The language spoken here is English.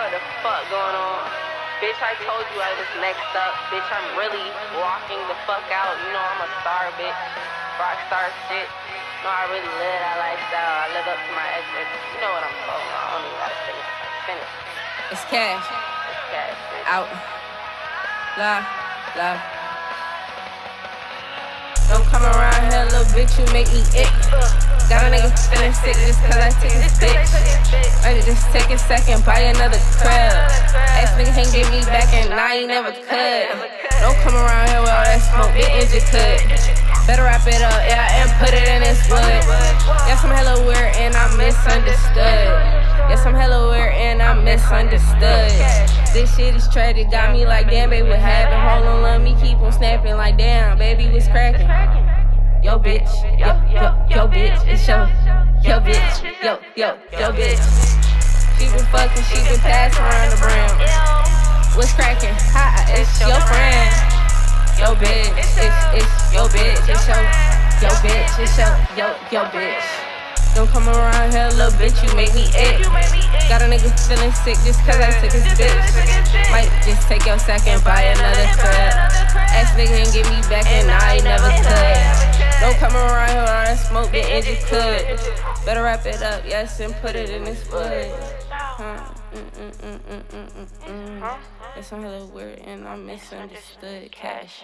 what the fuck going on. Bitch, I told you I was next up. Bitch, I'm really walking the fuck out. You know I'm a star, bitch. Rockstar shit. No, I really live that lifestyle. I live up to my ex. You know what I'm talking about. I don't even gotta finish. Finish. It's cash. It's cash. Bitch. Out. La. Don't come around here, little bitch, you make me ick. Got a nigga feeling sick just cause I took his bitch. I just take a second, buy another crib. Ex nigga can't get me back and I ain't never could. Don't come around here with all that smoke, Big Engine could. Better wrap it up, yeah, and put it in this wood. Yes, I'm hella weird and I'm misunderstood. Yes, I'm hella weird and I'm misunderstood. This shit is tragic, got me like damn, baby, what happened? Hold on, let me keep on snapping like damn, baby, what's cracking? Yo, bitch, yo, bitch, it's yo, bitch, yo, bitch. She been fucking, she been passing around the brim. What's cracking? Hi, it's your friend. Yo, bitch, it's yo, bitch, it's yo, bitch, it's yo, bitch. Don't come around here, little bitch, you make me ick. Got a nigga feeling sick just cause I took his bitch. Might just take your second, buy another crib. Ex nigga ain't get me back and I ain't never could. Don't come around here, all that smoke, Big Engine could. Better wrap it up, yes, and put it in this wood. It's some hella weird and I'm misunderstood. Cash.